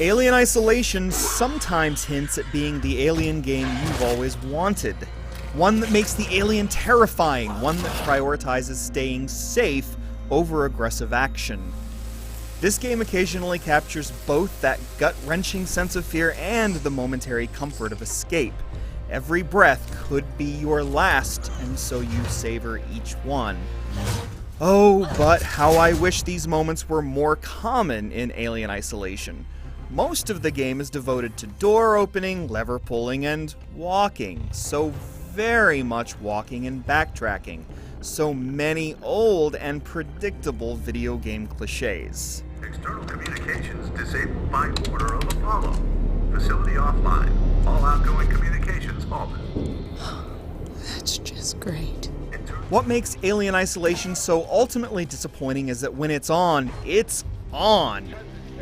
Alien Isolation sometimes hints at being the Alien game you've always wanted. One that makes the Alien terrifying, one that prioritizes staying safe over aggressive action. This game occasionally captures both that gut-wrenching sense of fear and the momentary comfort of escape. Every breath could be your last, and so you savor each one. Oh, but how I wish these moments were more common in Alien Isolation. Most of the game is devoted to door opening, lever pulling, and walking. So very much walking and backtracking. So many old and predictable video game cliches. External communications disabled by order of Apollo. Facility offline. All outgoing communications halted. That's just great. What makes Alien Isolation so ultimately disappointing is that when it's on, it's on.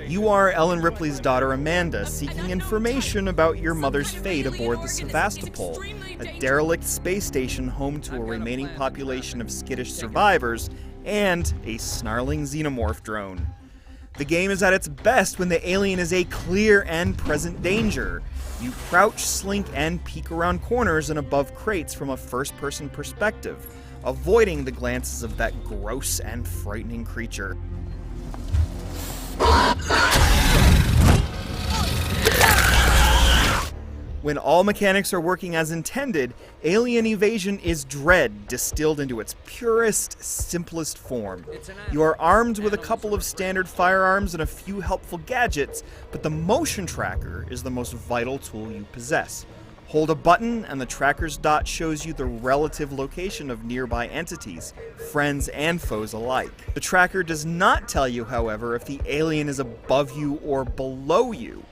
You are Ellen Ripley's daughter Amanda, seeking information about your mother's fate aboard the Sevastopol, a derelict space station home to a remaining population of skittish survivors and a snarling xenomorph drone. The game is at its best when the alien is a clear and present danger. You crouch, slink, and peek around corners and above crates from a first-person perspective, avoiding the glances of that gross and frightening creature. When all mechanics are working as intended, alien evasion is dread distilled into its purest, simplest form. You are armed with a couple of standard firearms and a few helpful gadgets, but the motion tracker is the most vital tool you possess. Hold a button and the tracker's dot shows you the relative location of nearby entities, friends and foes alike. The tracker does not tell you, however, if the alien is above you or below you.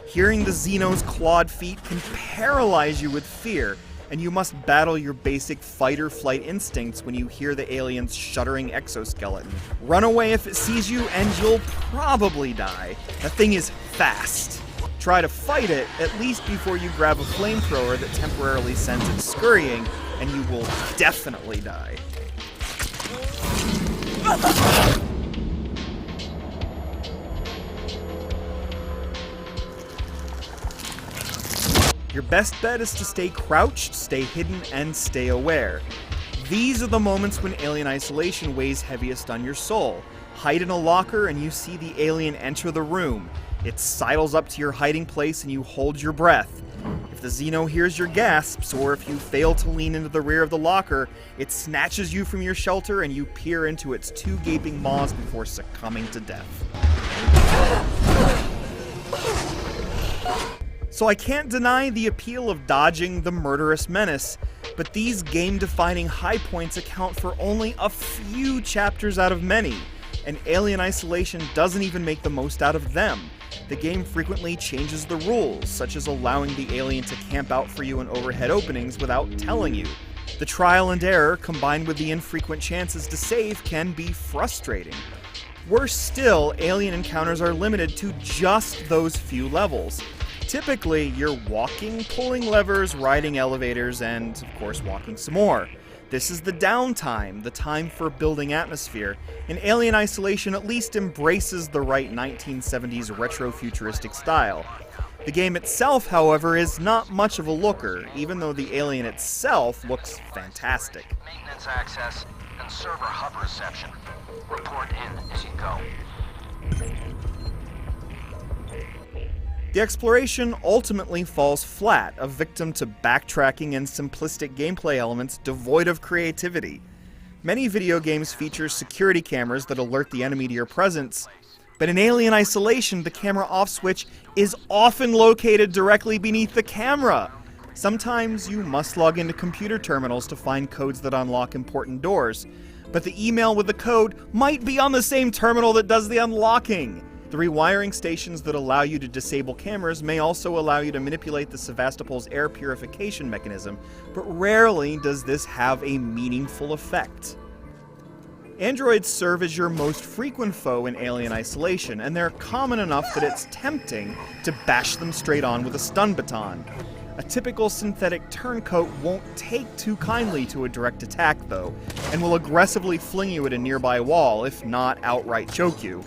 Hearing the Xeno's clawed feet can paralyze you with fear, and you must battle your basic fight-or-flight instincts when you hear the alien's shuddering exoskeleton. Run away if it sees you, and you'll probably die. That thing is fast. Try to fight it, at least before you grab a flamethrower that temporarily sends it scurrying, and you will definitely die. Your best bet is to stay crouched, stay hidden, and stay aware. These are the moments when Alien Isolation weighs heaviest on your soul. Hide in a locker and you see the alien enter the room. It sidles up to your hiding place and you hold your breath. If the Xeno hears your gasps, or if you fail to lean into the rear of the locker, it snatches you from your shelter and you peer into its two gaping maws before succumbing to death. So I can't deny the appeal of dodging the murderous menace, but these game-defining high points account for only a few chapters out of many, and Alien Isolation doesn't even make the most out of them. The game frequently changes the rules, such as allowing the alien to camp out for you in overhead openings without telling you. The trial and error, combined with the infrequent chances to save, can be frustrating. Worse still, alien encounters are limited to just those few levels. Typically, you're walking, pulling levers, riding elevators, and, of course, walking some more. This is the downtime, the time for building atmosphere, and Alien Isolation at least embraces the right 1970s retro-futuristic style. The game itself, however, is not much of a looker, even though the alien itself looks fantastic. Maintenance access and server hub reception. Report in as you go. The exploration ultimately falls flat, a victim to backtracking and simplistic gameplay elements devoid of creativity. Many video games feature security cameras that alert the enemy to your presence, but in Alien Isolation, the camera off switch is often located directly beneath the camera. Sometimes you must log into computer terminals to find codes that unlock important doors, but the email with the code might be on the same terminal that does the unlocking. The rewiring stations that allow you to disable cameras may also allow you to manipulate the Sevastopol's air purification mechanism, but rarely does this have a meaningful effect. Androids serve as your most frequent foe in Alien Isolation, and they're common enough that it's tempting to bash them straight on with a stun baton. A typical synthetic turncoat won't take too kindly to a direct attack, though, and will aggressively fling you at a nearby wall, if not outright choke you.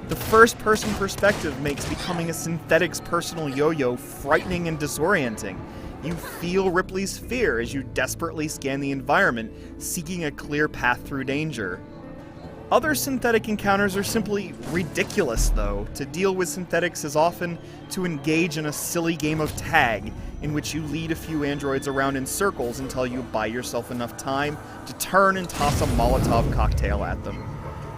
The first-person perspective makes becoming a synthetic's personal yo-yo frightening and disorienting. You feel Ripley's fear as you desperately scan the environment, seeking a clear path through danger. Other synthetic encounters are simply ridiculous, though. To deal with synthetics is often to engage in a silly game of tag, in which you lead a few androids around in circles until you buy yourself enough time to turn and toss a Molotov cocktail at them.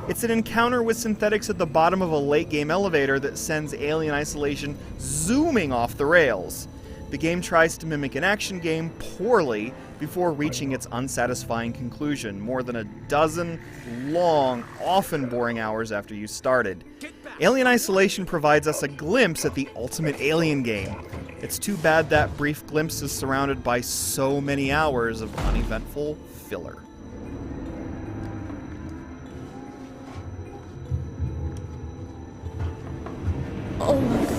It's an encounter with synthetics at the bottom of a late-game elevator that sends Alien Isolation zooming off the rails. The game tries to mimic an action game poorly before reaching its unsatisfying conclusion, more than a dozen long, often boring hours after you started. Alien Isolation provides us a glimpse at the ultimate Alien game. It's too bad that brief glimpse is surrounded by so many hours of uneventful filler. Oh my god.